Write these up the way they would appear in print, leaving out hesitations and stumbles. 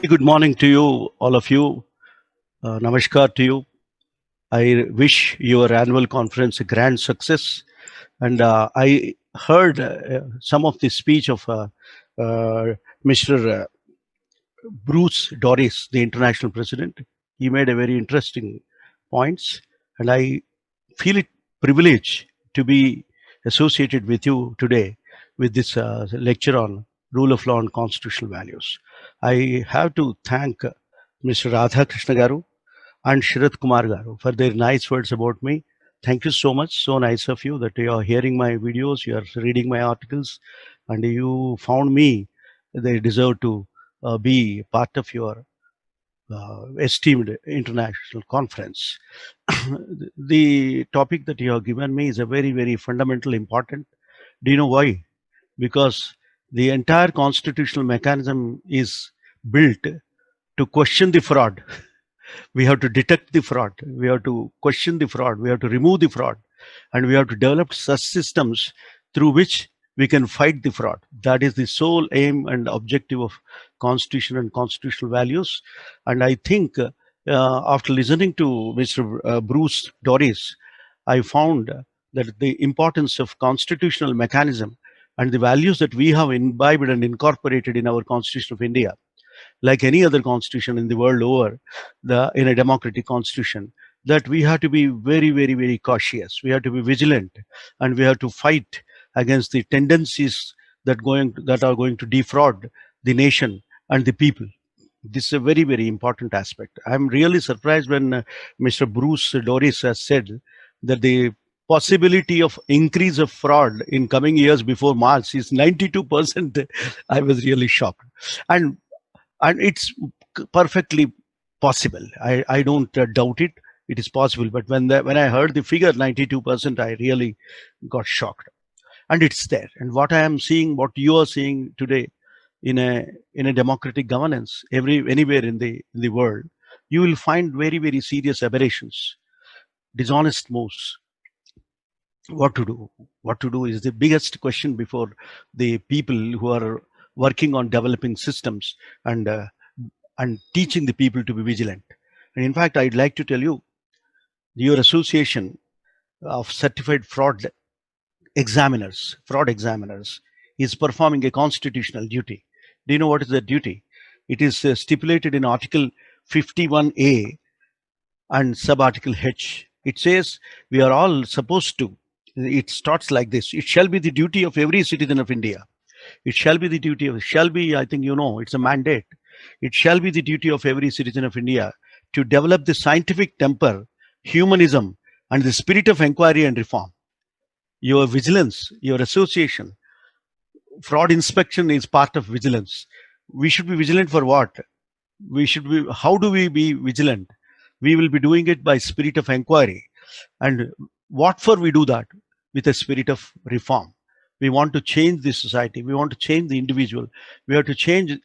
Good morning to you, all of you. Namaskar to you. I wish your annual conference a grand success. And I heard some of the speech of Mr. Bruce Doris, the international president. He made a very interesting points, and I feel it privilege to be associated with you today with this lecture on rule of law and constitutional values. I have to thank Mr. Radha Krishna Garu and Sharath Kumar Garu for their nice words about me. Thank you so much. So nice of you that you are hearing my videos, you are reading my articles, and you found me. They deserve to be part of your esteemed international conference. The topic that you have given me is a very, very fundamental, important. Do you know why? Because the entire constitutional mechanism is built to question the fraud. We have to detect the fraud, we have to question the fraud, we have to remove the fraud, and we have to develop such systems through which we can fight the fraud. That is the sole aim and objective of constitution and constitutional values. And I think after listening to Mr. Bruce Doris, I found that the importance of constitutional mechanism and the values that we have imbibed and incorporated in our Constitution of India, like any other constitution in the world over, in a democratic constitution, that we have to be very, very, very cautious. We have to be vigilant, and we have to fight against the tendencies that are going to defraud the nation and the people. This is a very, very important aspect. I'm really surprised when Mr. Bruce Doris has said that the possibility of increase of fraud in coming years before March is 92%. I was really shocked. And it's perfectly possible. I don't doubt it. It is possible. But when I heard the figure 92%, I really got shocked. And it's there. And what I am seeing, what you are seeing today in a democratic governance, anywhere in the world, you will find very, very serious aberrations, dishonest moves. What to do? What to do is the biggest question before the people who are working on developing systems and teaching the people to be vigilant. And in fact, I'd like to tell you, your association of certified fraud examiners, is performing a constitutional duty. Do you know what is that duty? It is stipulated in Article 51A and Subarticle H. It says we are all supposed to. It starts like this: it shall be the duty of every citizen of India. It shall be the duty of, shall be, I think you know, it's a mandate. It shall be the duty of every citizen of India to develop the scientific temper, humanism, and the spirit of inquiry and reform. Your vigilance, your association, fraud inspection is part of vigilance. We should be vigilant for what? We should be, how do we be vigilant? We will be doing it by spirit of inquiry. And what for we do that? With a spirit of reform. We want to change the society. We want to change the individual. We have to change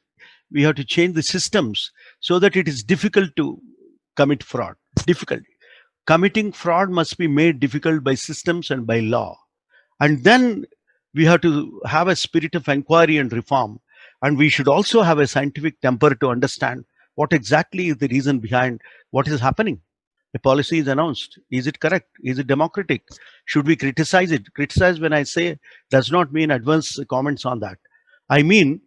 the systems so that it is difficult to commit fraud. Difficult. Committing fraud must be made difficult by systems and by law. And then we have to have a spirit of inquiry and reform. And we should also have a scientific temper to understand what exactly is the reason behind what is happening. A policy is announced. Is it correct? Is it democratic? Should we criticize it? Criticize, when I say, does not mean advance comments on that. I mean,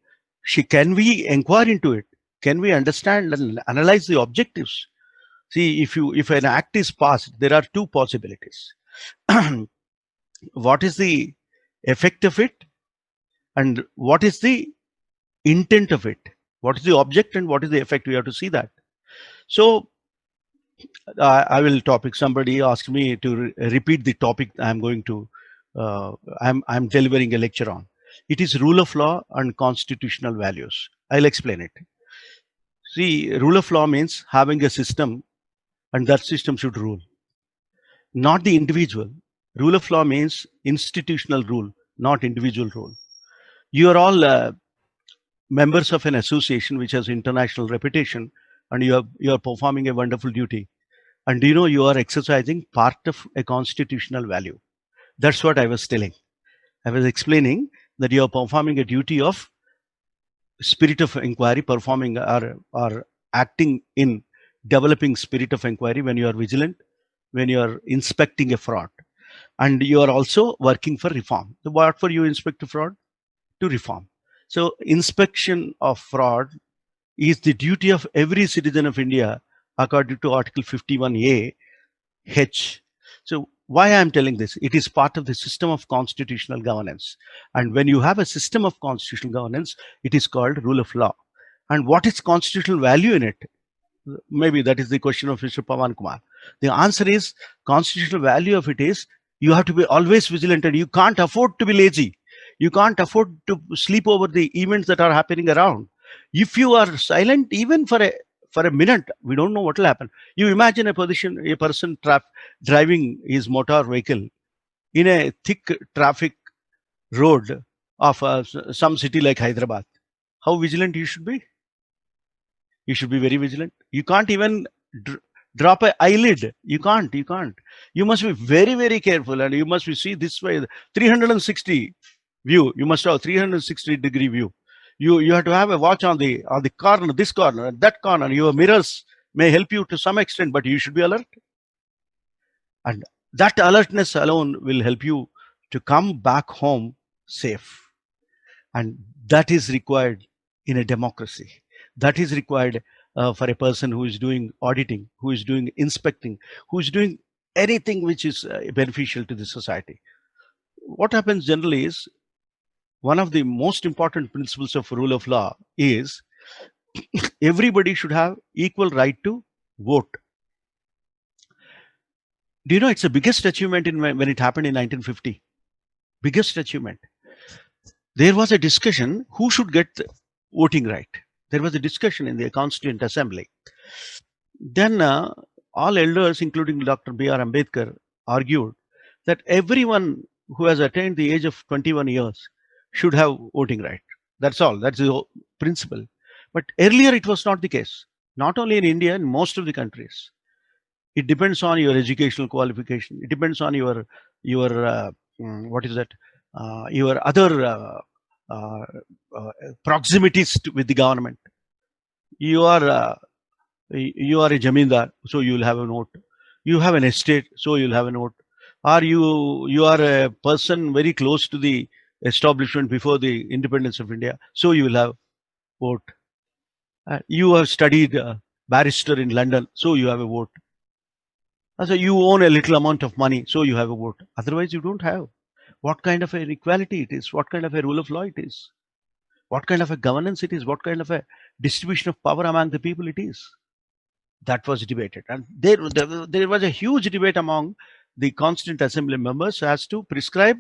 can we inquire into it? Can we understand and analyze the objectives? See, if an act is passed, there are two possibilities. What is the effect of it, and what is the intent of it? What is the object and what is the effect? We have to see that. So I will topic. Somebody asked me to repeat the topic. I'm delivering a lecture on. It is rule of law and constitutional values. I'll explain it. See, rule of law means having a system, and that system should rule, not the individual. Rule of law means institutional rule, not individual rule. You are all members of an association which has international reputation, and you are performing a wonderful duty. And do you know you are exercising part of a constitutional value? That's what I was telling. I was explaining that you are performing a duty of spirit of inquiry, performing or acting in developing spirit of inquiry when you are vigilant, when you are inspecting a fraud, and you are also working for reform. So what for you inspect fraud? To reform. So inspection of fraud is the duty of every citizen of India according to Article 51A H. So why I am telling this? It is part of the system of constitutional governance. And when you have a system of constitutional governance, it is called rule of law. And what is constitutional value in it? Maybe that is the question of Mr. Pawan Kumar. The answer is constitutional value of it is you have to be always vigilant and you can't afford to be lazy. You can't afford to sleep over the events that are happening around. If you are silent even for a minute, we don't know what will happen. You imagine a person driving his motor vehicle in a thick traffic road of some city like Hyderabad. How vigilant you should be? You should be very vigilant. You can't even drop an eyelid. You can't. You must be very, very careful, and you must be see this way. 360 view. You must have 360-degree view. You have to have a watch on the corner, this corner, that corner. Your mirrors may help you to some extent, but you should be alert. And that alertness alone will help you to come back home safe. And that is required in a democracy. That is required for a person who is doing auditing, who is doing inspecting, who is doing anything which is beneficial to the society. What happens generally is one of the most important principles of rule of law is everybody should have equal right to vote. Do you know it's the biggest achievement when it happened in 1950? Biggest achievement. There was a discussion who should get voting right. There was a discussion in the Constituent Assembly. Then all elders, including Dr. B.R. Ambedkar, argued that everyone who has attained the age of 21 years should have voting right. That's all. That's the principle. But earlier it was not the case. Not only in India, in most of the countries. It depends on your educational qualification. It depends on your what is that? Your other proximities with the government. You are a jamindar, so you will have a vote. You have an estate, so you'll have a vote. Or you are a person very close to the establishment before the independence of India, so you will have vote. You have studied barrister in London, so you have a vote. So you own a little amount of money, so you have a vote. Otherwise, you don't have. What kind of an equality it is? What kind of a rule of law it is? What kind of a governance it is? What kind of a distribution of power among the people it is? That was debated. And there was a huge debate among the Constituent Assembly members as to prescribe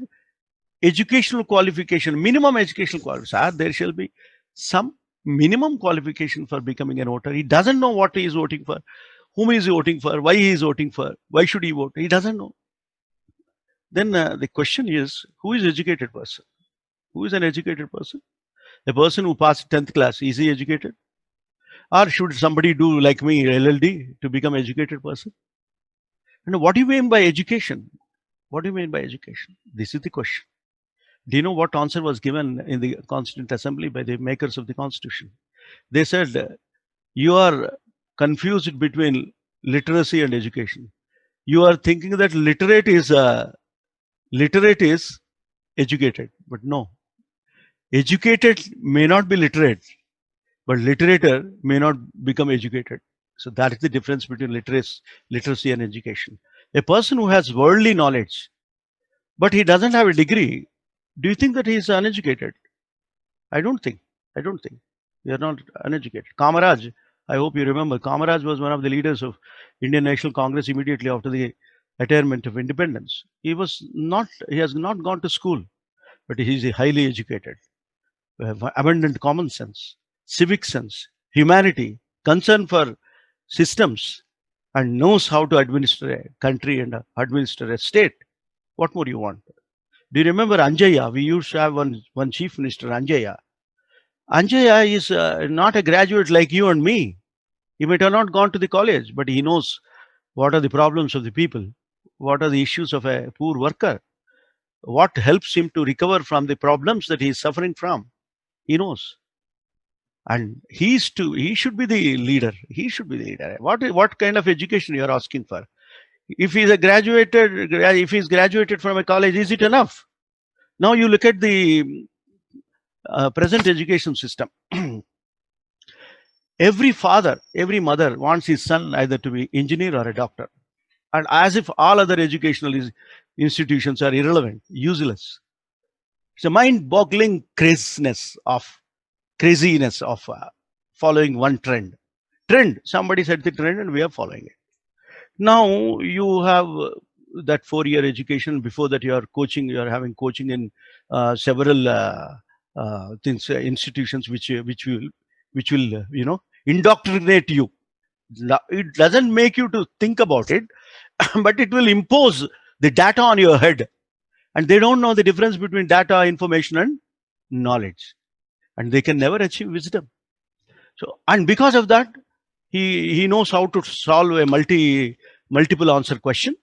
educational qualification, minimum educational qualification. There shall be some minimum qualification for becoming a voter. He doesn't know what he is voting for, whom he is voting for, why he is voting for, why should he vote. He doesn't know. Then the question is, who is educated person? Who is an educated person? A person who passed 10th class, is he educated? Or should somebody do like me, LLD, to become educated person? And what do you mean by education? What do you mean by education? This is the question. Do you know what answer was given in the Constituent Assembly by the makers of the Constitution? They said, you are confused between literacy and education. You are thinking that literate is educated, but no. Educated may not be literate, but literator may not become educated. So that is the difference between literacy and education. A person who has worldly knowledge, but he doesn't have a degree, do you think that he is uneducated? I don't think. You are not uneducated. Kamaraj, I hope you remember, Kamaraj was one of the leaders of Indian National Congress immediately after the attainment of independence. He has not gone to school, but he is highly educated, abundant common sense, civic sense, humanity, concern for systems, and knows how to administer a country and administer a state. What more you want? Do you remember Anjaya? We used to have one chief minister, Anjaya. Anjaya is not a graduate like you and me. He might have not gone to the college, but he knows what are the problems of the people, what are the issues of a poor worker, what helps him to recover from the problems that he is suffering from. He knows. And he should be the leader. He should be the leader. What kind of education you are asking for? If he's graduated from a college, is it enough? Now you look at the present education system. Every father, every mother wants his son either to be engineer or a doctor, and as if all other educational institutions are irrelevant, useless. It's a mind-boggling craziness of following one trend. Somebody set the trend and we are following it. Now you have that 4-year education. Before that, you are having coaching in several institutions which will indoctrinate you. It doesn't make you to think about it, but it will impose the data on your head, and they don't know the difference between data, information, and knowledge, and they can never achieve wisdom. So, and because of that, he knows how to solve a multiple answer question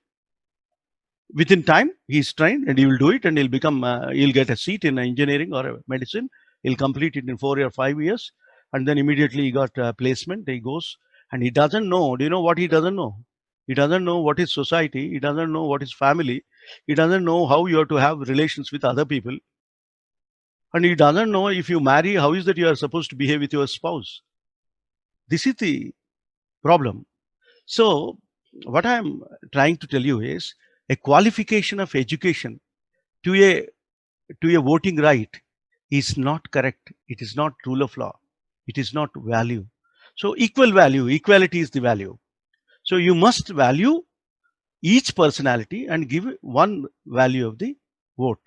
within time. He's trained and he will do it, and he'll get a seat in engineering or medicine. He'll complete it in 4 or 5 years, and then immediately he got a placement. He goes, and he doesn't know. Do you know what he doesn't know? He doesn't know what is society. He doesn't know what is family. He doesn't know how you have to have relations with other people, and he doesn't know if you marry, how is that you are supposed to behave with your spouse. This is the problem. So what I'm trying to tell you is, a qualification of education to a voting right is not correct. It is not rule of law. It is not value. So equal value, equality is the value. So you must value each personality and give one value of the vote.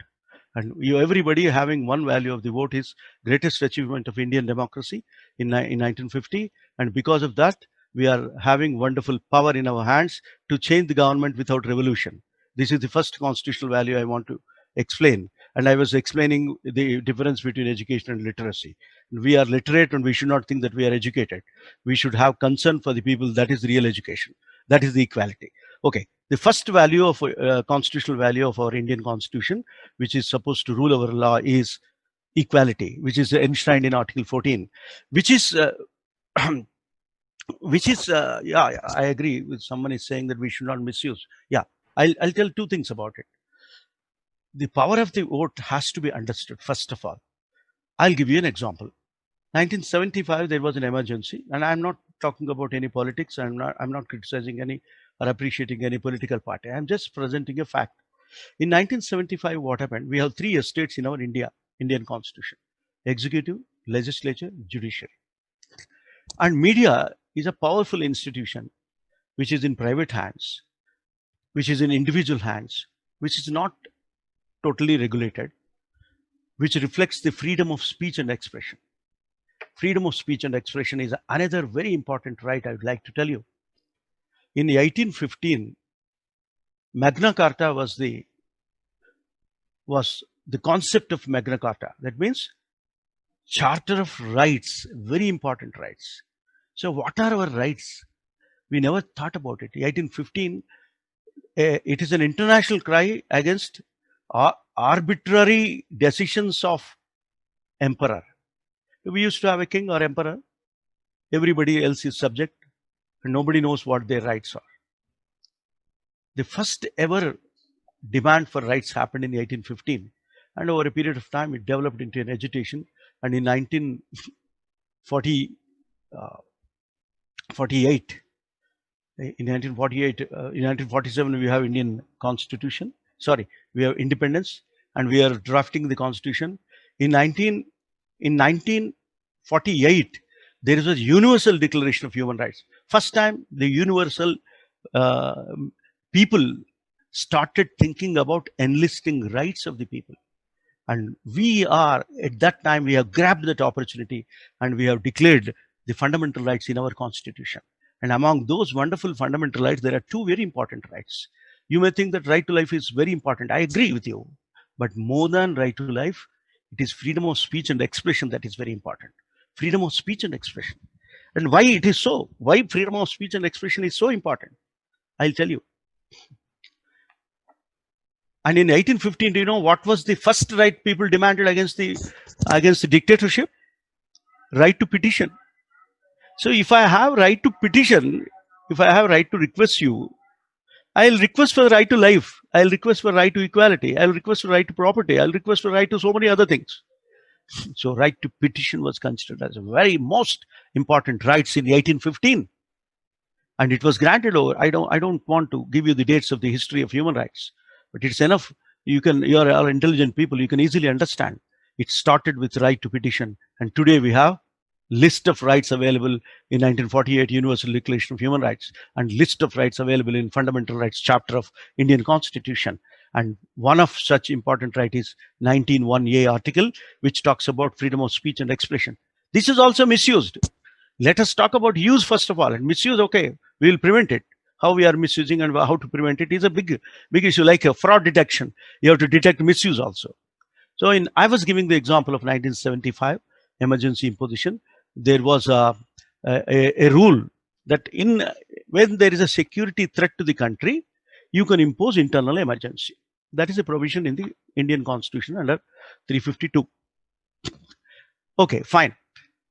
And everybody having one value of the vote is greatest achievement of Indian democracy in 1950. And because of that, we are having wonderful power in our hands to change the government without revolution. This is the first constitutional value I want to explain. And I was explaining the difference between education and literacy. We are literate and we should not think that we are educated. We should have concern for the people. That is real education. That is the equality. Okay. The first value of constitutional value of our Indian constitution, which is supposed to rule our law, is equality, which is enshrined in Article 14, which is yeah, I agree with someone is saying that we should not misuse. Yeah, I'll tell two things about it. The power of the vote has to be understood. First of all, I'll give you an example. 1975, there was an emergency, and I'm not talking about any politics. I'm not criticizing any or appreciating any political party. I'm just presenting a fact. In 1975, what happened? We have 3 estates in our Indian constitution: executive, legislature, judiciary. And media is a powerful institution which is in private hands, which is in individual hands, which is not totally regulated, which reflects the freedom of speech and expression. Freedom of speech and expression is another very important right I would like to tell you. In 1815, Magna Carta was the concept of Magna Carta. That means Charter of Rights, very important rights. So what are our rights? We never thought about it. 1815, it is an international cry against arbitrary decisions of emperor. We used to have a king or emperor. Everybody else is subject, and nobody knows what their rights are. The first ever demand for rights happened in 1815, and over a period of time, it developed into an agitation. And in 1948, in 1947, we have Indian Constitution. Sorry, we have independence, and we are drafting the Constitution. In 1948, there is a Universal Declaration of Human Rights. First time the universal people started thinking about enlisting rights of the people. And we are, at that time, we have grabbed that opportunity and we have declared the fundamental rights in our constitution. And among those wonderful fundamental rights, there are two very important rights. You may think that right to life is very important. I agree with you. But more than right to life, it is freedom of speech and expression that is very important. Freedom of speech and expression. And why it is so? Why freedom of speech and expression is so important? I'll tell you. And in 1815, do you know what was the first right people demanded against the dictatorship? right to petition. So if I have right to petition, if I have right to request you, I'll request for the right to life. I'll request for right to equality. I'll request for right to property. I'll request for right to so many other things. So right to petition was considered as a very most important rights in 1815, and it was granted over. I don't want to give you the dates of the history of human rights, but it's enough. You're all intelligent people. You can easily understand. It started with right to petition, and today we have list of rights available in 1948 Universal Declaration of Human Rights and list of rights available in Fundamental Rights chapter of Indian Constitution. And one of such important right is 19(1)(a) article, which talks about freedom of speech and expression. This is also misused. Let us talk about use first of all, and misuse. Okay, we will prevent it. How we are misusing and how to prevent it is a big issue. Like a fraud detection, you have to detect misuse also. So I was giving the example of 1975 emergency imposition. There was a rule that when there is a security threat to the country, you can impose internal emergency. That is a provision in the Indian Constitution under 352. Okay, fine.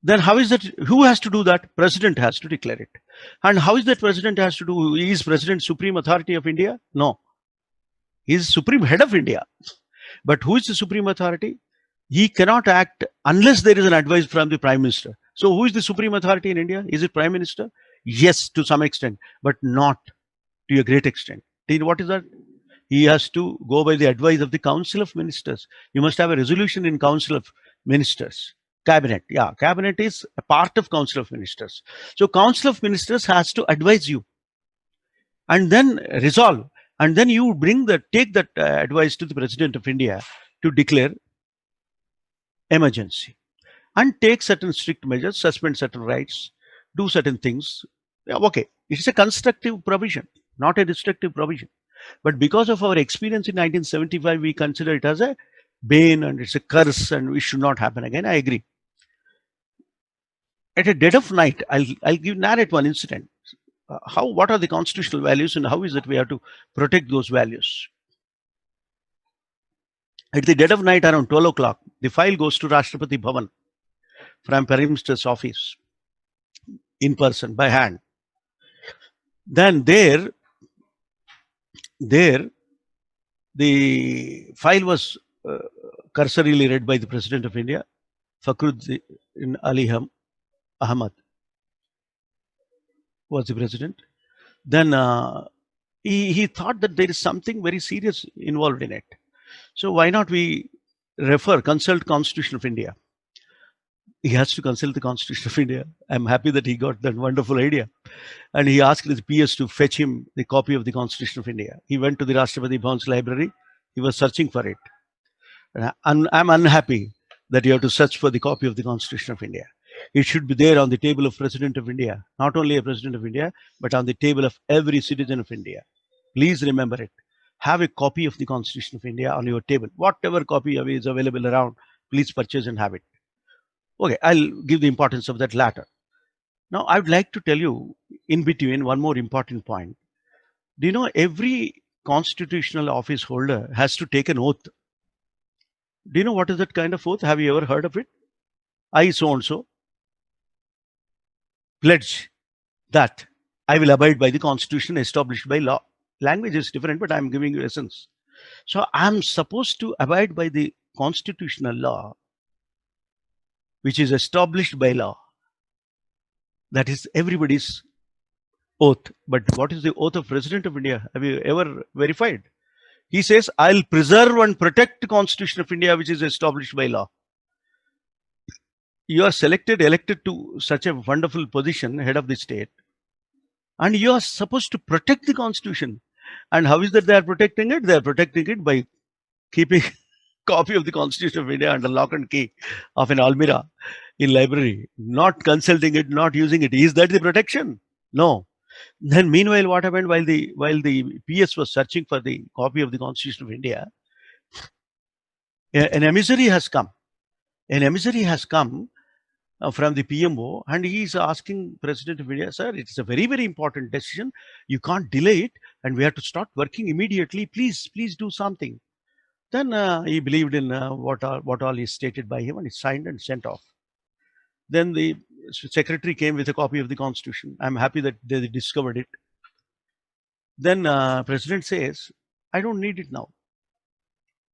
Then how is that? Who has to do that? President has to declare it. And how is that president has to do? Is president supreme authority of India? No. He is supreme head of India. But who is the supreme authority? He cannot act unless there is an advice from the prime minister. So who is the supreme authority in India? Is it prime minister? Yes, to some extent, but not to a great extent. What is that? He has to go by the advice of the Council of Ministers. You must have a resolution in Council of Ministers. Cabinet, yeah, cabinet is a part of Council of Ministers. So Council of Ministers has to advise you and then resolve, and then you take that advice to the President of India to declare emergency and take certain strict measures, suspend certain rights, do certain things. Yeah, okay, it's a constructive provision, not a destructive provision. But because of our experience in 1975, we consider it as a bane and it's a curse and it should not happen again. I agree. At a dead of night, I'll narrate one incident. What are the constitutional values and how is it we have to protect those values? At the dead of night, around 12 o'clock, the file goes to Rashtrapati Bhavan from Prime Minister's office in person by hand. Then there the file was cursorily read by the President of India, Fakhruddin Ali Ahmad was the president. Then he thought that there is something very serious involved in it. So why not we consult Constitution of India? He has to consult the Constitution of India. I'm happy that he got that wonderful idea. And he asked his PS to fetch him the copy of the Constitution of India. He went to the Rashtrapati Bhavan's library. He was searching for it. And I'm unhappy that you have to search for the copy of the Constitution of India. It should be there on the table of President of India. Not only a President of India, but on the table of every citizen of India. Please remember it. Have a copy of the Constitution of India on your table. Whatever copy is available around, please purchase and have it. Okay, I'll give the importance of that latter. Now, I would like to tell you in between one more important point. Do you know every constitutional office holder has to take an oath? Do you know what is that kind of oath? Have you ever heard of it? I so-and-so pledge that I will abide by the Constitution established by law. Language is different, but I'm giving you essence. So I'm supposed to abide by the constitutional law, which is established by law. That is everybody's oath. But what is the oath of President of India? Have you ever verified? He says, I'll preserve and protect the Constitution of India, which is established by law. You are elected to such a wonderful position, head of the state, and you are supposed to protect the Constitution. And how is that they are protecting it? They are protecting it by keeping copy of the Constitution of India under lock and key of an almirah in library, not consulting it, not using it. Is that the protection? No. Then meanwhile, what happened while the PS was searching for the copy of the Constitution of India, an emissary has come. An emissary has come from the PMO, and he is asking President of India, sir, it is a very, very important decision. You can't delay it, and we have to start working immediately. Please do something. Then he believed in what all is stated by him, and he signed and sent off. Then the secretary came with a copy of the constitution. I'm happy that they discovered it. Then president says, I don't need it now.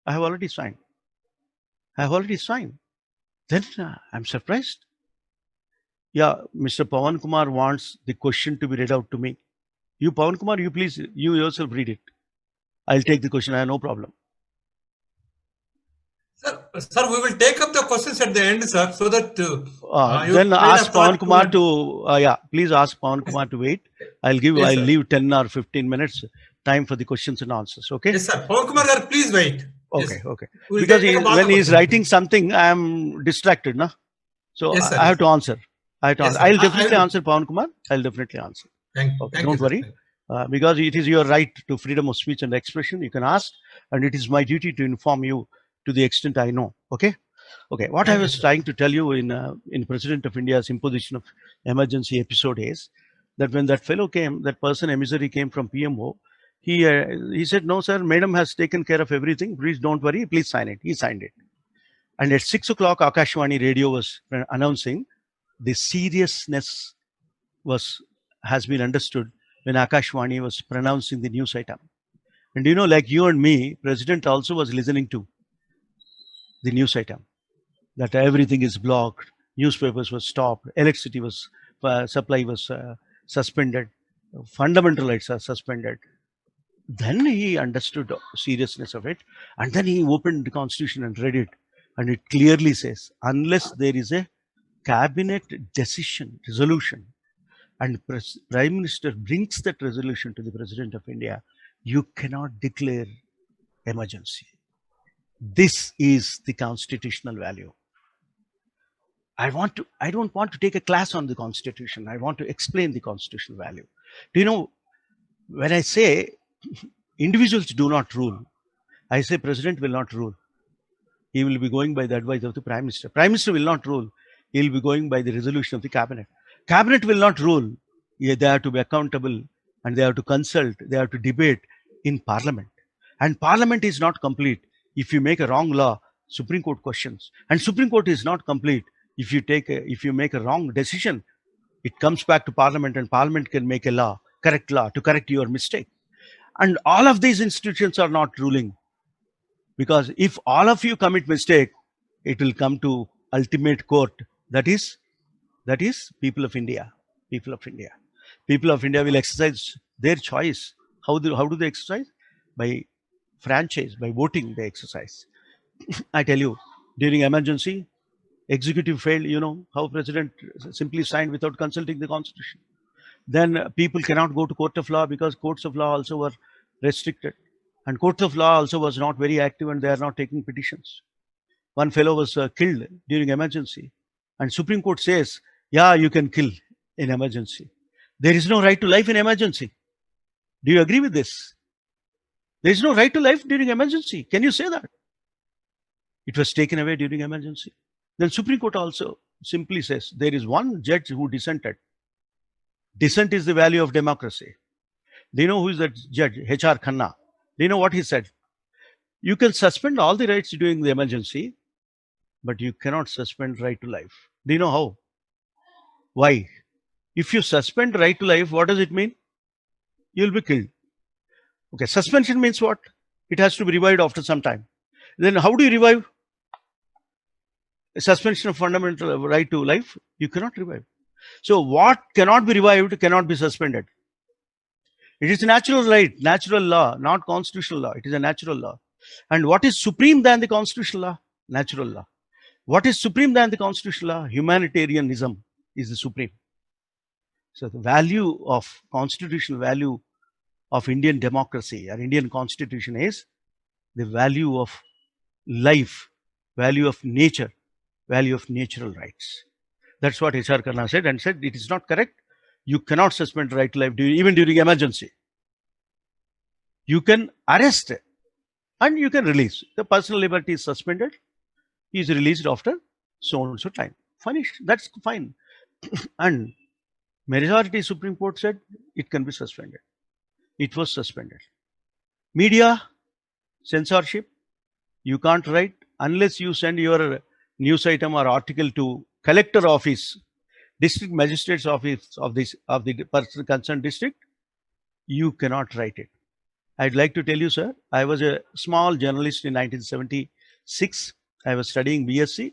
I have already signed. I have already signed. Then I'm surprised. Yeah, Mr. Pawan Kumar wants the question to be read out to me. You, Pawan Kumar, you please, you yourself read it. I'll take the question. I have no problem. Sir, we will take up the questions at the end, sir, so that then ask Pawan Kumar to please ask Pawan Kumar to wait. I'll leave 10 or 15 minutes time for the questions and answers. Okay. Yes, sir. Pawan Kumar, sir, please wait. Okay, yes. Okay. We'll because when he's writing something, I'm distracted, na. So yes, I have to answer. I'll definitely answer Pawan Kumar. I'll definitely answer. Thank you. Don't worry. Because it is your right to freedom of speech and expression. You can ask, and it is my duty to inform you to the extent I know. Okay. What I was trying to tell you in President of India's imposition of emergency episode is that when that fellow came, that person emissary came from PMO, he said, no, sir, madam has taken care of everything. Please don't worry. Please sign it. He signed it. And at 6 o'clock, Akashvani radio was announcing the seriousness has been understood when Akashvani was pronouncing the news item. And like you and me, President also was listening to the news item that everything is blocked, newspapers were stopped, electricity was supply was suspended, fundamental rights are suspended. Then he understood the seriousness of it, and then he opened the constitution and read it, and it clearly says, unless there is a cabinet resolution, and Prime Minister brings that resolution to the President of India, you cannot declare emergency. This is the constitutional value. I don't want to take a class on the Constitution. I want to explain the constitutional value. Do you know, when I say individuals do not rule, I say President will not rule. He will be going by the advice of the Prime Minister. Prime Minister will not rule. He will be going by the resolution of the Cabinet. Cabinet will not rule. They have to be accountable, and they have to consult, they have to debate in Parliament. And Parliament is not complete if you make a wrong law. Supreme Court questions, and Supreme Court is not complete if you make a wrong decision. It comes back to Parliament, and Parliament can make a correct law to correct your mistake. And all of these institutions are not ruling, because if all of you commit mistake, it will come to ultimate court. That is people of India. People of India will exercise their choice. How do they exercise? By franchise, by voting they exercise. I tell you, during emergency, executive failed. You know how President simply signed without consulting the Constitution. Then people cannot go to court of law because courts of law also were restricted, and courts of law also was not very active, and they are not taking petitions. One fellow was killed during emergency, and Supreme Court says, yeah, you can kill in emergency. There is no right to life in emergency. Do you agree with this? There is no right to life during emergency. Can you say that? It was taken away during emergency. Then Supreme Court also simply says, there is one judge who dissented. Dissent is the value of democracy. Do you know who is that judge? H.R. Khanna. Do you know what he said? You can suspend all the rights during the emergency, but you cannot suspend right to life. Do you know how? Why? If you suspend right to life, what does it mean? You'll be killed. Okay, suspension means what? It has to be revived after some time. Then how do you revive? A suspension of fundamental right to life, you cannot revive. So what cannot be revived cannot be suspended. It is a natural right, natural law, not constitutional law. It is a natural law. And what is supreme than the constitutional law? Natural law. What is supreme than the constitutional law? Humanitarianism is the supreme. So the value of constitutional value of Indian democracy or Indian constitution is the value of life, value of nature, value of natural rights. That's what H.R. Khanna said, and said it is not correct. You cannot suspend right to life even during emergency. You can arrest and you can release. The personal liberty is suspended. He is released after so and so time. Finish. That's fine. And majority Supreme Court said it can be suspended. It was suspended. Media, censorship. You can't write unless you send your news item or article to collector office, district magistrate's office of the person concerned district, you cannot write it. I'd like to tell you, sir, I was a small journalist in 1976. I was studying BSc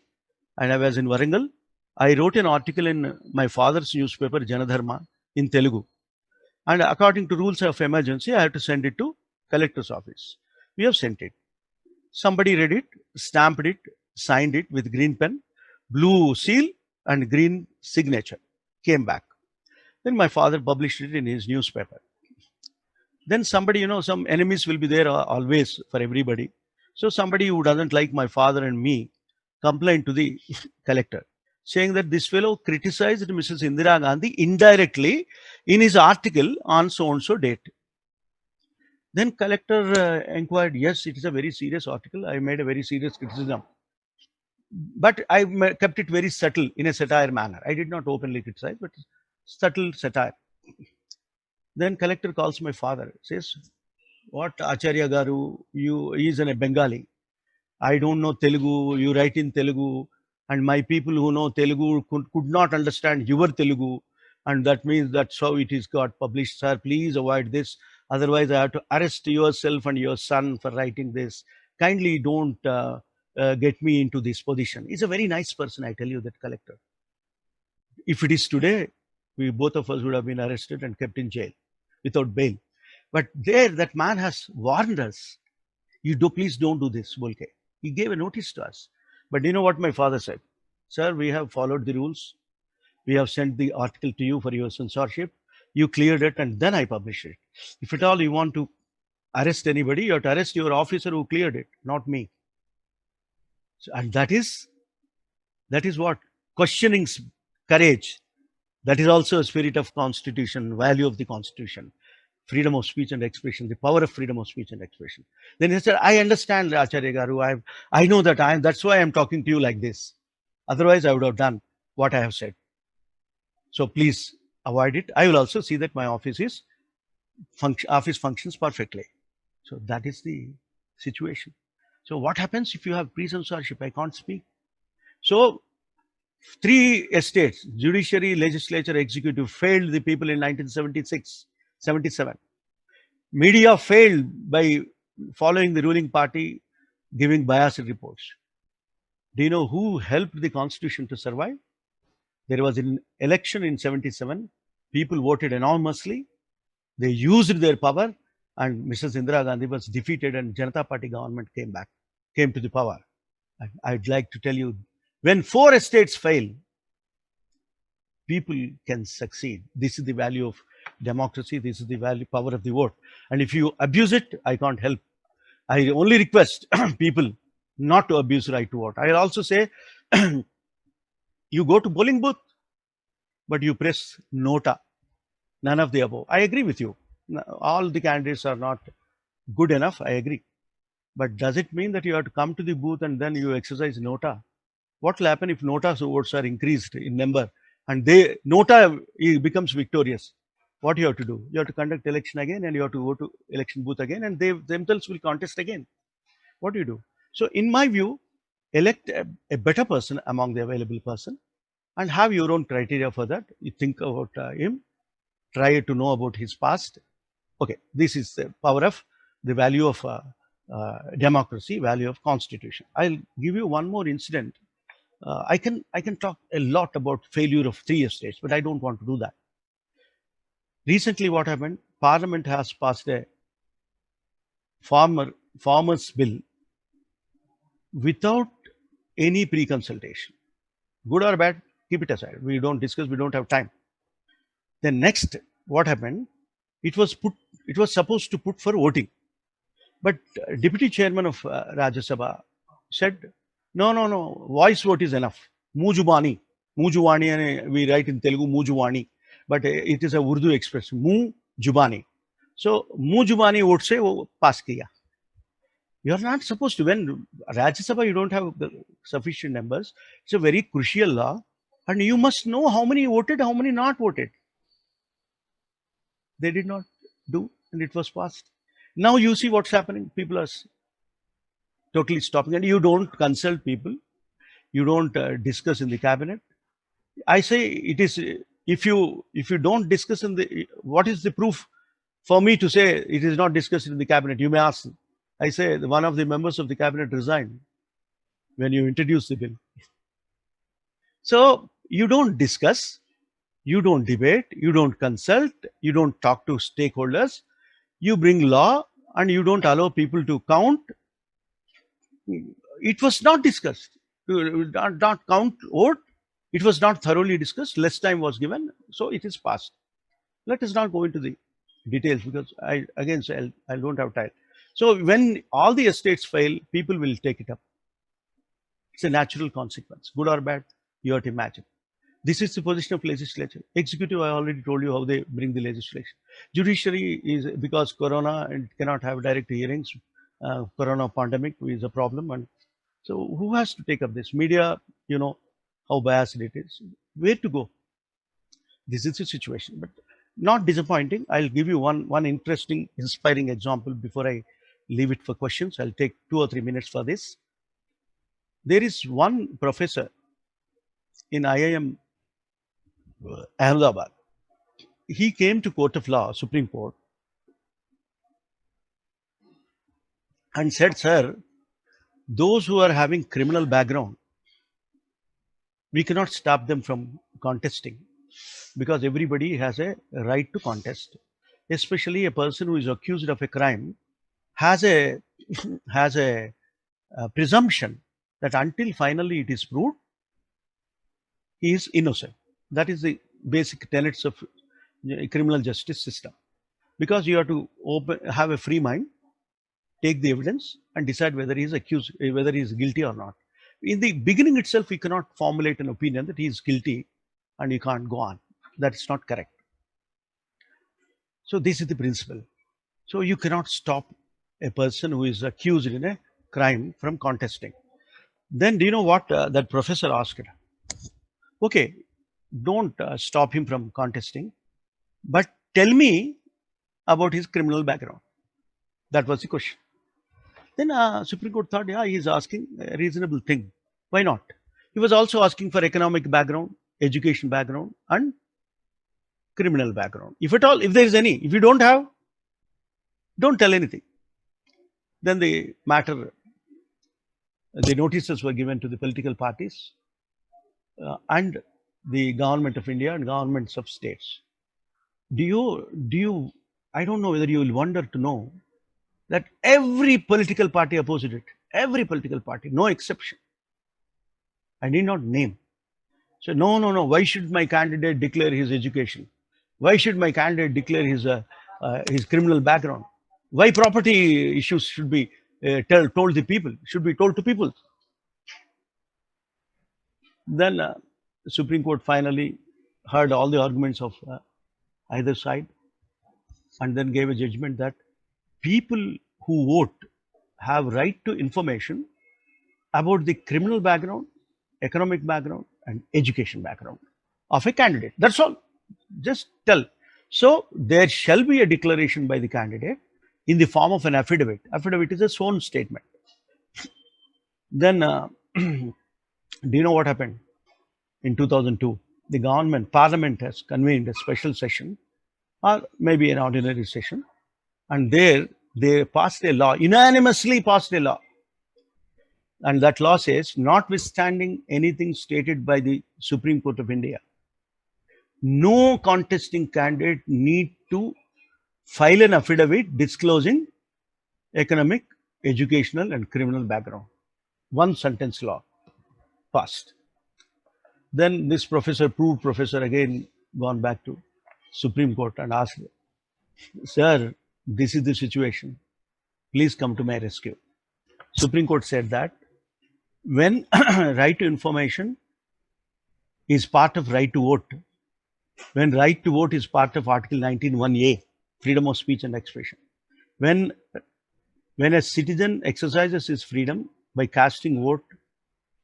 and I was in Warangal. I wrote an article in my father's newspaper, Janadharma, in Telugu. And according to rules of emergency, I have to send it to collector's office. We have sent it. Somebody read it, stamped it, signed it with green pen, blue seal and green signature, came back. Then my father published it in his newspaper. Then somebody, some enemies will be there always for everybody. So somebody who doesn't like my father and me complained to the collector, saying that this fellow criticized Mrs. Indira Gandhi indirectly in his article on so-and-so date. Then collector inquired, yes, it is a very serious article. I made a very serious criticism. But I kept it very subtle in a satire manner. I did not openly criticize, but subtle satire. Then collector calls my father, says, what Acharya Garu, he is a Bengali. I don't know Telugu, you write in Telugu, and my people who know Telugu could not understand your Telugu, and that means that's how it is got published. Sir, please avoid this. Otherwise, I have to arrest yourself and your son for writing this. Kindly don't get me into this position. He's a very nice person, I tell you, that collector. If it is today, we both of us would have been arrested and kept in jail without bail. But there, that man has warned us. Please don't do this, Bolke. He gave a notice to us. But you know what my father said? Sir, we have followed the rules. We have sent the article to you for your censorship. You cleared it and then I published it. If at all you want to arrest anybody, you have to arrest your officer who cleared it, not me. So, and that is what? Questioning courage. That is also a spirit of Constitution, value of the Constitution. Freedom of speech and expression, the power of freedom of speech and expression. Then he said, I understand, Acharya Garu. I know that that's why I'm talking to you like this. Otherwise, I would have done what I have said. So please avoid it. I will also see that my office functions perfectly. So that is the situation. So what happens if you have pre-censorship? I can't speak. So 3 estates, judiciary, legislature, executive, failed the people in 1976, 77. Media failed by following the ruling party, giving biased reports. Do you know who helped the Constitution to survive? There was an election in 77. People voted enormously. They used their power and Mrs. Indira Gandhi was defeated and Janata Party government came to the power. And I'd like to tell you, when 4 estates fail, people can succeed. This is the value of democracy. This is the power of the vote. And if you abuse it, I can't help. I only request people not to abuse right to vote. I'll also say, you go to polling booth, but you press nota. None of the above. I agree with you. All the candidates are not good enough. I agree. But does it mean that you have to come to the booth and then you exercise nota? What will happen if nota's votes are increased in number and nota becomes victorious? What you have to do? You have to conduct election again and you have to go to election booth again and they themselves will contest again. What do you do? So in my view, elect a better person among the available person and have your own criteria for that. You think about him, try to know about his past. Okay, this is the power of the value of democracy, value of Constitution. I'll give you one more incident. I can talk a lot about failure of 3 estates, but I don't want to do that. Recently, what happened? Parliament has passed a farmers bill without any pre-consultation. Good or bad, keep it aside. We don't discuss. We don't have time. Then next, what happened? It was supposed to put for voting, but Deputy Chairman of Rajya Sabha said, no, voice vote is enough. Mujubani, and we write in Telugu Mujubani, but it is a Urdu expression, Mujubani. So Mujubani vote se wo pass kiya. You are not supposed to. When Rajya Sabha, you don't have the sufficient numbers. It's a very crucial law, and you must know how many voted, how many not voted. They did not do, and it was passed. Now you see what's happening. People are totally stopping, and you don't consult people. You don't discuss in the cabinet. I say it is, if you don't discuss in the, what is the proof for me to say it is not discussed in the cabinet? You may ask. I say one of the members of the cabinet resigned when you introduce the bill. So you don't discuss, you don't debate, you don't consult, you don't talk to stakeholders, you bring law and you don't allow people to count. It was not discussed. Not count vote. It was not thoroughly discussed. Less time was given, so it is passed. Let us not go into the details because I again say I don't have time. So when all the estates fail, people will take it up. It's a natural consequence, good or bad. You have to imagine. This is the position of legislature. Executive, I already told you how they bring the legislation. Judiciary is because Corona and cannot have direct hearings. Corona pandemic is a problem, and so who has to take up this? Media, you know how biased it is. Where to go? This is the situation, but not disappointing. I'll give you one interesting, inspiring example before I leave it for questions. I'll take 2 or 3 minutes for this. There is one professor in IIM Ahmedabad. He came to Court of Law, Supreme Court, and said, sir, those who are having criminal background, we cannot stop them from contesting because everybody has a right to contest. Especially a person who is accused of a crime has a has a presumption that until finally it is proved, he is innocent. That is the basic tenets of criminal justice system. Because you have to have a free mind, take the evidence and decide whether he is accused, whether he is guilty or not. In the beginning itself, we cannot formulate an opinion that he is guilty and you can't go on. That is not correct. So this is the principle. So you cannot stop a person who is accused in a crime from contesting. Then do you know what that professor asked? Okay, don't stop him from contesting, but tell me about his criminal background. That was the question. Then Supreme Court thought, yeah, he is asking a reasonable thing. Why not? He was also asking for economic background, education background, and criminal background. If at all, if there is any, if you don't have, don't tell anything. Then the matter, the notices were given to the political parties and the government of India and governments of states. Do you, I don't know whether you will wonder to know that every political party opposed it. Every political party, no exception. I need not name. So no. Why should my candidate declare his education? Why should my candidate declare his criminal background? Why property issues should be told the people? Should be told to people. Then the Supreme Court finally heard all the arguments of either side, and then gave a judgment that people who vote have right to information about the criminal background, economic background, and education background of a candidate. That's all. Just tell. So there shall be a declaration by the candidate in the form of an affidavit. Affidavit is a sworn statement. Then, do you know what happened? In 2002, the government, parliament has convened a special session or maybe an ordinary session, and there they passed a law, unanimously passed a law. And that law says, notwithstanding anything stated by the Supreme Court of India, no contesting candidate need to file an affidavit disclosing economic, educational, and criminal background. One sentence law passed. Then this proved professor again gone back to Supreme Court and asked, sir, this is the situation. Please come to my rescue. Supreme Court said that when right to information is part of right to vote, when right to vote is part of Article 19(1)(a), freedom of speech and expression, when a citizen exercises his freedom by casting vote,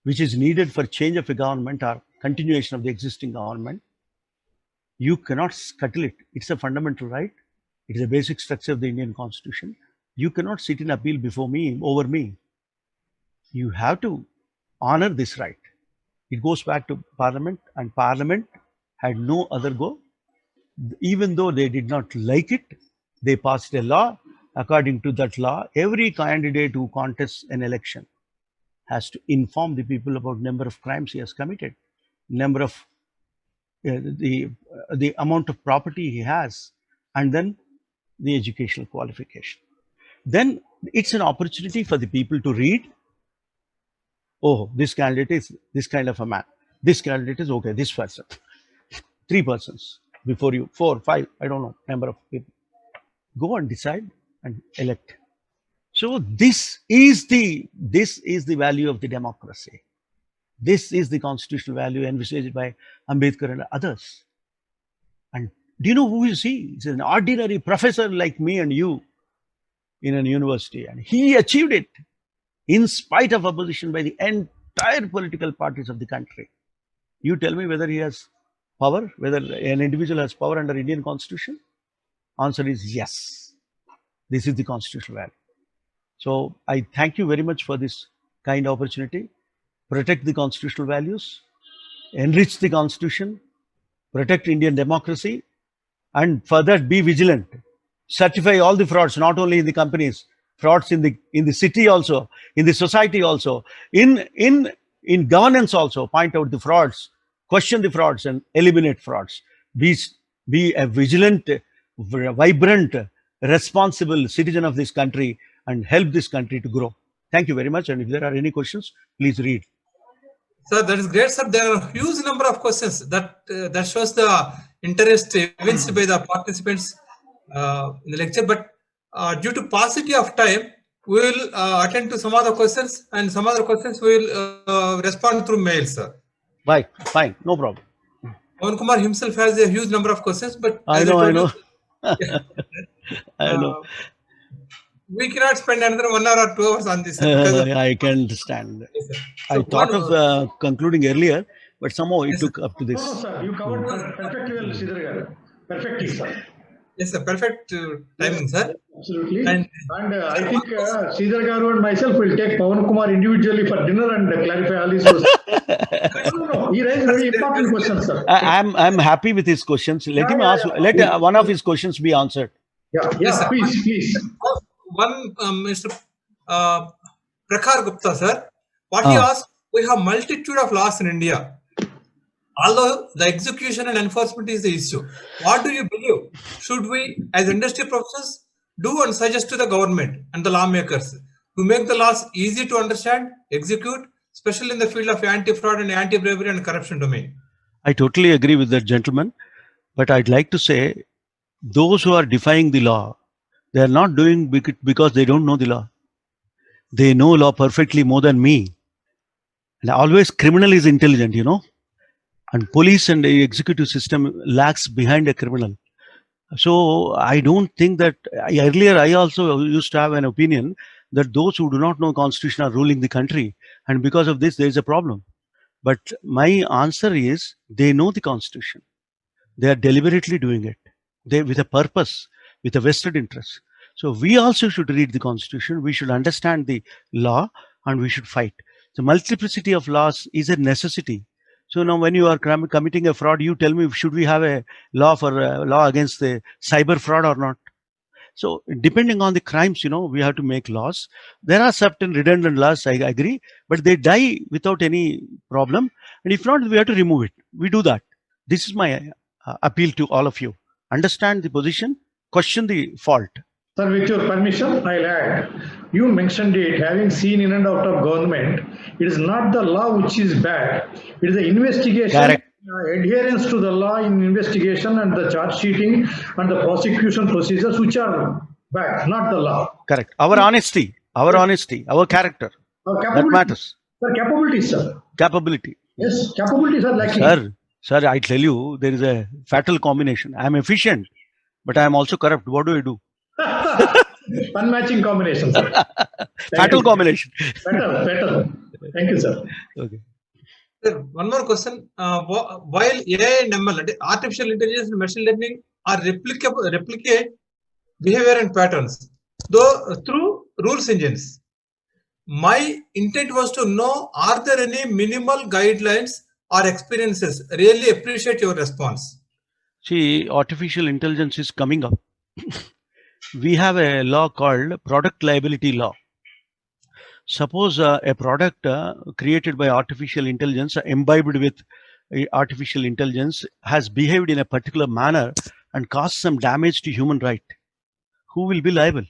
which is needed for change of a government or continuation of the existing government, you cannot scuttle it. It's a fundamental right. It is a basic structure of the Indian Constitution. You cannot sit in appeal before me, over me. You have to honor this right. It goes back to Parliament, and Parliament had no other go. Even though they did not like it, they passed a law. According to that law, every candidate who contests an election has to inform the people about number of crimes he has committed, number of the amount of property he has, and then the educational qualification. Then it's an opportunity for the people to read, oh, this candidate is this kind of a man, this candidate is okay, this person. 3 persons before you, 4, 5, I don't know, number of people. Go and decide and elect. So this is the value of the democracy. This is the constitutional value envisaged by Ambedkar and others. And do you know who you see? It's an ordinary professor like me and you in a university, and he achieved it in spite of opposition by the entire political parties of the country. You tell me whether he has power, whether an individual has power under Indian Constitution? Answer is yes. This is the constitutional value. So I thank you very much for this kind opportunity. Protect the constitutional values, enrich the constitution, protect Indian democracy, and further be vigilant. Certify all the frauds, not only in the companies, frauds in the city also, in the society also, in governance also. Point out the frauds, question the frauds, and eliminate frauds. Be a vigilant, vibrant, responsible citizen of this country and help this country to grow. Thank you very much. And if there are any questions, please read. Sir, that is great, sir. There are a huge number of questions that shows the interest evinced by the participants in the lecture. But due to paucity of time, we will attend to some other questions, and some other questions we will respond through mail, sir. Right, fine, no problem. Pawan Kumar himself has a huge number of questions, but I know. I know. We cannot spend another 1 hour or 2 hours on this. Sir, I can understand. yes, I thought of concluding earlier, but somehow it took up to this. No, sir, you covered perfectly well, Sridhar garu. Perfectly, sir. Yes, sir. Perfect timing, sir. Absolutely. And I think Sridhar garu and myself will take Pawan Kumar individually for dinner and clarify all these questions. No, he raised very important questions, sir. I'm happy with his questions. Let him ask. Let one of his questions be answered. Yeah, Yes, sir. please. One, Mr. Prakhar Gupta, sir. What he asked, we have multitude of laws in India. Although the execution and enforcement is the issue, what do you believe? Should we, as industry professionals, do and suggest to the government and the lawmakers to make the laws easy to understand, execute, especially in the field of anti-fraud and anti-bribery and corruption domain? I totally agree with that gentleman, but I'd like to say those who are defying the law, they are not doing it because they don't know the law. They know law perfectly more than me. And always criminal is intelligent, you know. And police and the executive system lags behind a criminal. So I don't think that earlier I also used to have an opinion that those who do not know Constitution are ruling the country. And because of this, there is a problem. But my answer is they know the Constitution. They are deliberately doing it. They with a purpose, with a vested interest. So we also should read the Constitution. We should understand the law and we should fight. The multiplicity of laws is a necessity. So now when you are committing a fraud, you tell me, should we have a law for law against the cyber fraud or not? So depending on the crimes, you know, we have to make laws. There are certain redundant laws, I agree, but they die without any problem. And if not, we have to remove it. We do that. This is my appeal to all of you. Understand the position, question the fault. Sir, with your permission, I'll add. You mentioned it, having seen in and out of government, it is not the law which is bad. It is the investigation, Correct. Adherence to the law in investigation and the charge sheeting and the prosecution procedures which are bad, not the law. Correct. Our honesty, our character, that matters. Sir, capability, sir. Capability. Yes, capabilities are lacking. Sir, I tell you, there is a fatal combination. I am efficient, but I am also corrupt. What do I do? Unmatching combination, sir. Fatal combination. Better. Thank you, sir. Okay. Sir, one more question. While AI and ML, artificial intelligence and machine learning are replicate behavior and patterns, though through rules engines. my intent was to know, are there any minimal guidelines or experiences? Really appreciate your response. See, artificial intelligence is coming up. We have a law called product liability law. Suppose a product created by artificial intelligence, imbibed with artificial intelligence, has behaved in a particular manner and caused some damage to human right. Who will be liable?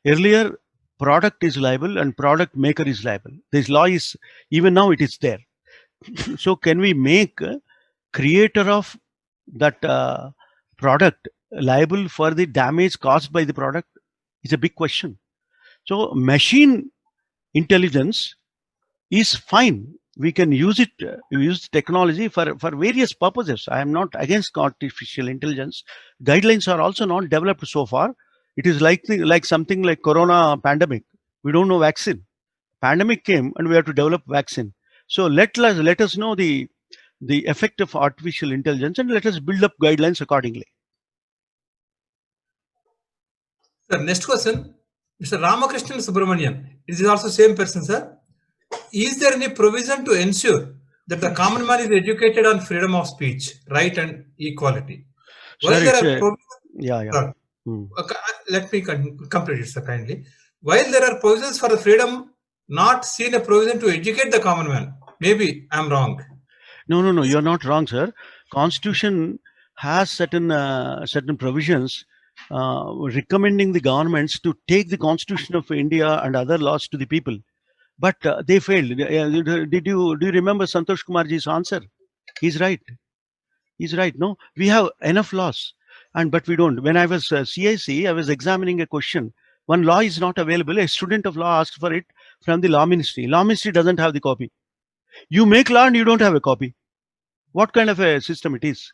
Earlier, product is liable and product maker is liable. This law is, even now it is there. So can we make creator of that product liable for the damage caused by the product? It's a big question. So machine intelligence is fine. We can use it, use technology for various purposes. I am not against artificial intelligence. Guidelines are also not developed so far. It is like something like corona pandemic. We don't know vaccine. Pandemic came and we have to develop vaccine. So let us know the effect of artificial intelligence and let us build up guidelines accordingly. Sir, next question, Mr. Ramakrishnan Subramanian. Is also same person, sir? Is there any provision to ensure that the common man is educated on freedom of speech, right, and equality? While there are yeah. Let me complete it, sir, kindly. While there are provisions for the freedom, not seen a provision to educate the common man. Maybe I'm wrong. No, you're not wrong, sir. Constitution has certain provisions recommending the governments to take the Constitution of India and other laws to the people, but they failed. Do you remember Santosh Kumarji's answer? He's right. No, we have enough laws, but we don't. When I was CIC, I was examining a question. One law is not available. A student of law asked for it from the law ministry. Law ministry doesn't have the copy. You make law and you don't have a copy. What kind of a system it is?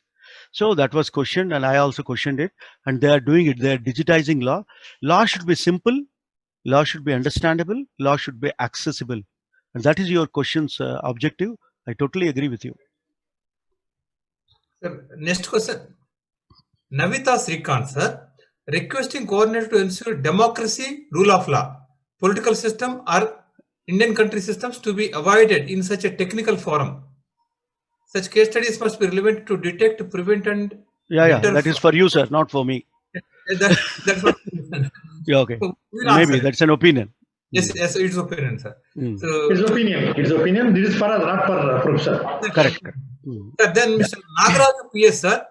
So that was questioned, and I also questioned it, and they are doing it. They are digitizing law. Law should be simple. Law should be understandable. Law should be accessible. And that is your question's objective. I totally agree with you. Sir, next question. Navita Srikanth, sir, requesting coordinator to ensure democracy, rule of law, political system or Indian country systems to be avoided in such a technical forum. Such case studies must be relevant to detect, prevent, and that is for you, sir, not for me. That's what. Yeah, okay. So maybe that's an opinion. Yes, it's opinion, sir. So it's opinion. This is for us, not for professor. Correct. Sir, then Mr. Nagaraj PS, sir,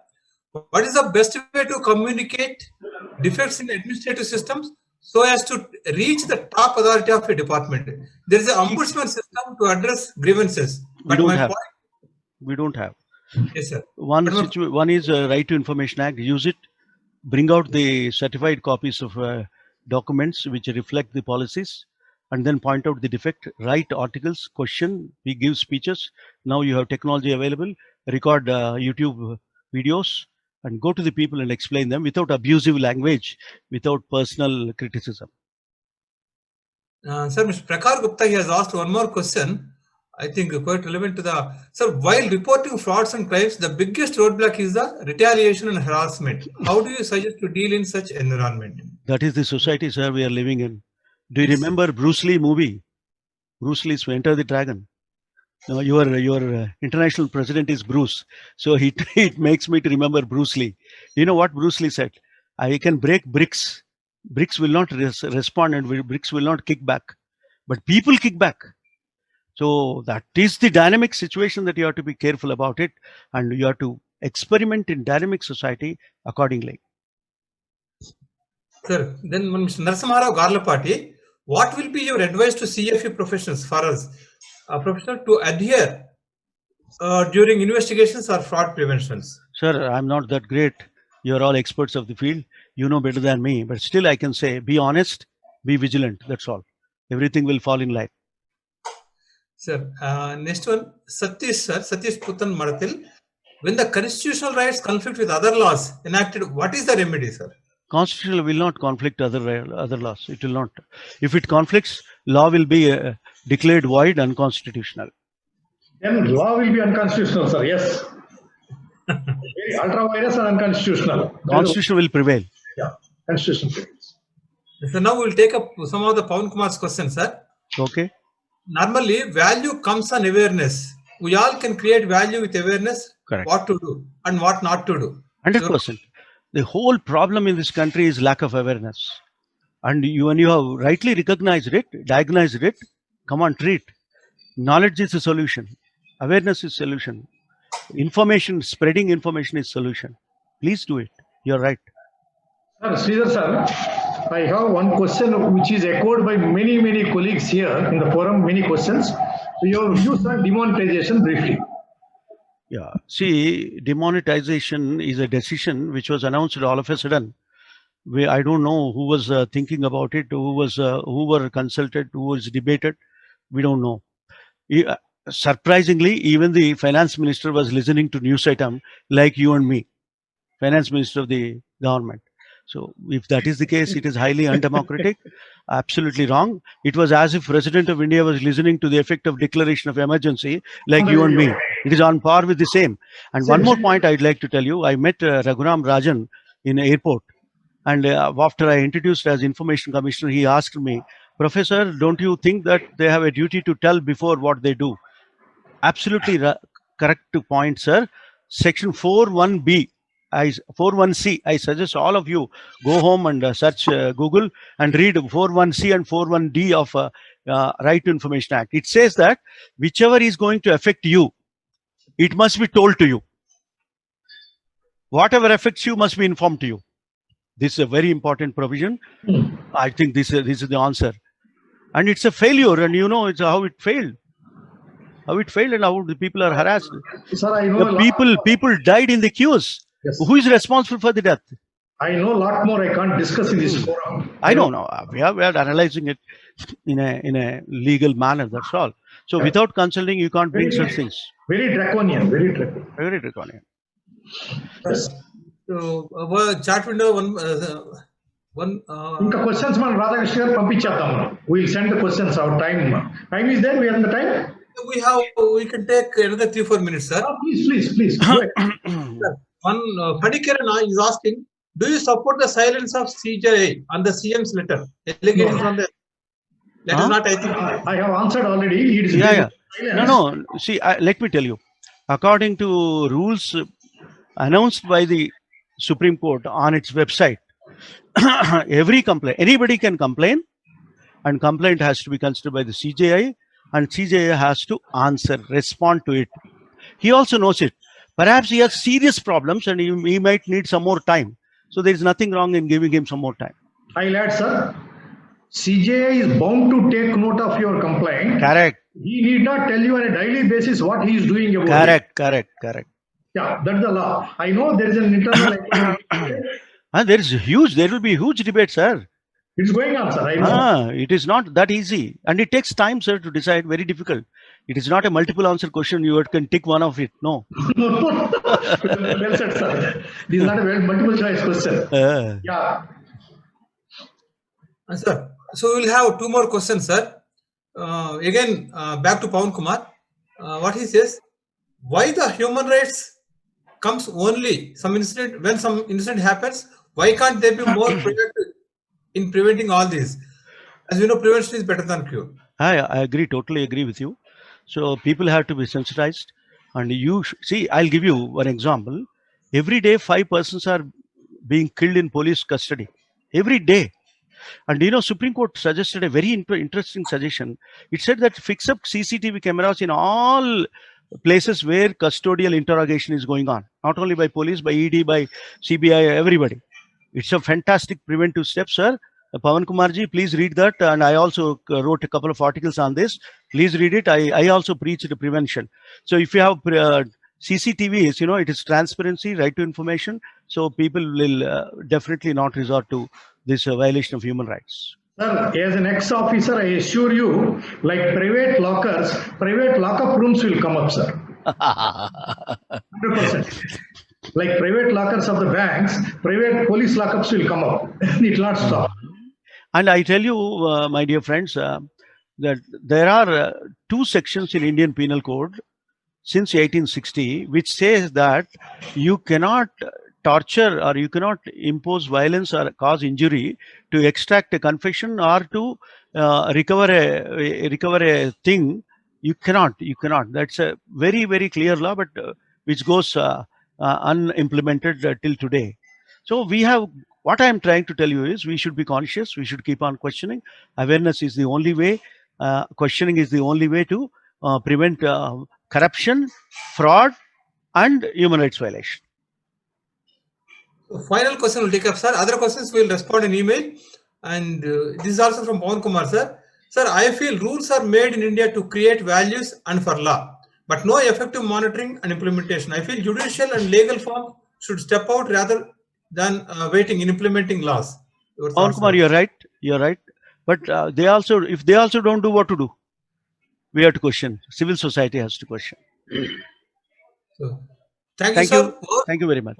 what is the best way to communicate defects in administrative systems so as to reach the top authority of a department? There is an ombudsman system to address grievances. We don't have. Yes, sir. One is Right to Information Act. Use it. Bring out the certified copies of documents which reflect the policies, and then point out the defect. Write articles, question. We give speeches. Now you have technology available. Record YouTube videos and go to the people and explain them without abusive language, without personal criticism. Sir, Mr. Prakhar Gupta, he has asked one more question. I think quite relevant to the, sir, while reporting frauds and crimes, the biggest roadblock is the retaliation and harassment. How do you suggest to deal in such environment? That is the society, sir, we are living in. Do you remember Bruce Lee movie? Bruce Lee's Enter the Dragon. Now your international president is Bruce. So it makes me to remember Bruce Lee. You know what Bruce Lee said? I can break bricks. Bricks will not respond and bricks will not kick back. But people kick back. So that is the dynamic situation that you have to be careful about it, and you have to experiment in dynamic society accordingly. Sir, then Mr. Narasimha Garlapati, what will be your advice to CFE professionals for us, professional to adhere during investigations or fraud preventions? Sir, I'm not that great. You're all experts of the field. You know better than me, but still I can say, be honest, be vigilant. That's all. Everything will fall in line. Sir, next one, Satish Putan Marathil. When the constitutional rights conflict with other laws enacted, what is the remedy, sir? Constitutional will not conflict other laws. It will not. If it conflicts, law will be declared void, unconstitutional. Then law will be unconstitutional, sir. Yes. Ultra virus and unconstitutional. Constitution will prevail. Yeah, constitution prevails. So now we will take up some of the Pawan Kumar's questions, sir. Okay, Normally, value comes on awareness. We all can create value with awareness, correct. what to do and what not to do. So, 100%. The whole problem in this country is lack of awareness. And when you have rightly recognized it, diagnosed it, come on, treat. Knowledge is a solution. Awareness is solution. Information, spreading information is solution. Please do it. You're right. Sir, Sridhar sir, I have one question which is echoed by many colleagues here in the forum, many questions. So your views on demonetization briefly. Yeah. See, demonetization is a decision which was announced all of a sudden. I don't know who was thinking about it, who were consulted, who was debated. We don't know. Surprisingly, even the finance minister was listening to news item like you and me, finance minister of the government. So if that is the case, it is highly undemocratic, absolutely wrong. It was as if President of India was listening to the effect of declaration of emergency like you and me. It is on par with the same. And one more point I'd like to tell you, I met Raghuram Rajan in airport. And after I introduced as information commissioner, he asked me, Professor, don't you think that they have a duty to tell before what they do? Absolutely correct point, sir. Section 41B, 41C, I suggest all of you go home and search Google and read 41C and 41D of Right to Information Act. It says that whichever is going to affect you, it must be told to you. Whatever affects you must be informed to you. This is a very important provision. I think this is the answer. And it's a failure, and you know it's how it failed. How it failed and how the people are harassed. Sir, I know The people died in the queues. Yes. Who is responsible for the death? I know a lot more. I can't discuss in this forum. I don't know. We are analyzing it in a legal manner. That's all. So without consulting, you can't bring such things. Very draconian. Very draconian. Very draconian. Yes. so chat window one. ఇంకా questions మనం రాధాకృష్ణ గారు పంపించేద్దాం. We'll send the questions. Our time is there. We have the time. We can take another 3-4 minutes, sir. Please. Go ahead. One Padikara is asking, do you support the silence of CJI on the CM's letter? Allegations on the that is not, I think. I have answered already. It is Yeah. No. See, let me tell you. According to rules announced by the Supreme Court on its website, every complaint, anybody can complain, and complaint has to be considered by the CJI, and CJI has to answer, respond to it. He also knows it. Perhaps he has serious problems and he might need some more time. So there is nothing wrong in giving him some more time. I'll add, sir. CJI is bound to take note of your complaint. Correct. He need not tell you on a daily basis what he is doing about it. Correct. Yeah, that's the law. I know there is an internal. And there will be huge debate, sir. It's going on, sir. I know. It is not that easy. And it takes time, sir, to decide. Very difficult. It is not a multiple answer question. You can tick one of it. No. Well said, sir. This is not a multiple choice question. Yeah. Sir, so we'll have 2 more questions, sir. Again, back to Pawan Kumar. What he says, why the human rights comes only when some incident happens? Why can't they be more proactive in preventing all this? As you know, prevention is better than cure. I agree, totally agree with you. So people have to be sensitized. And see, I'll give you one example. Every day, 5 persons are being killed in police custody. Every day. And you know, Supreme Court suggested a very interesting suggestion. It said that fix up CCTV cameras in all places where custodial interrogation is going on. Not only by police, by ED, by CBI, everybody. It's a fantastic preventive step, sir. Pawan Kumarji, please read that. And I also wrote a couple of articles on this. Please read it. I also preach the prevention. So if you have CCTVs, you know, it is transparency, right to information. So people will definitely not resort to this violation of human rights. Sir, as an ex-officer, I assure you, like private lockers, private lockup rooms will come up, sir. 100%. Like private lockers of the banks, private police lockups will come up. It will not stop. And I tell you, my dear friends, that there are 2 sections in Indian Penal Code since 1860, which says that you cannot torture or you cannot impose violence or cause injury to extract a confession or to recover a thing, you cannot. That's a very, very clear law, but which goes unimplemented till today. So we have, what I am trying to tell you is, we should be conscious, we should keep on questioning. Awareness is the only way, questioning is the only way to prevent corruption, fraud, and human rights violation. So final question will take up, sir. Other questions we will respond in email. And this is also from Pawan Kumar, sir. Sir, I feel rules are made in India to create values and for law, but no effective monitoring and implementation. I feel judicial and legal firm should step out rather than waiting in implementing laws. Your Pawan thoughts, Kumar, sir? you're right. But if they also don't do, what to do? We have to question. Civil society has to question. So, thank you, Thank sir. you. Thank you very much.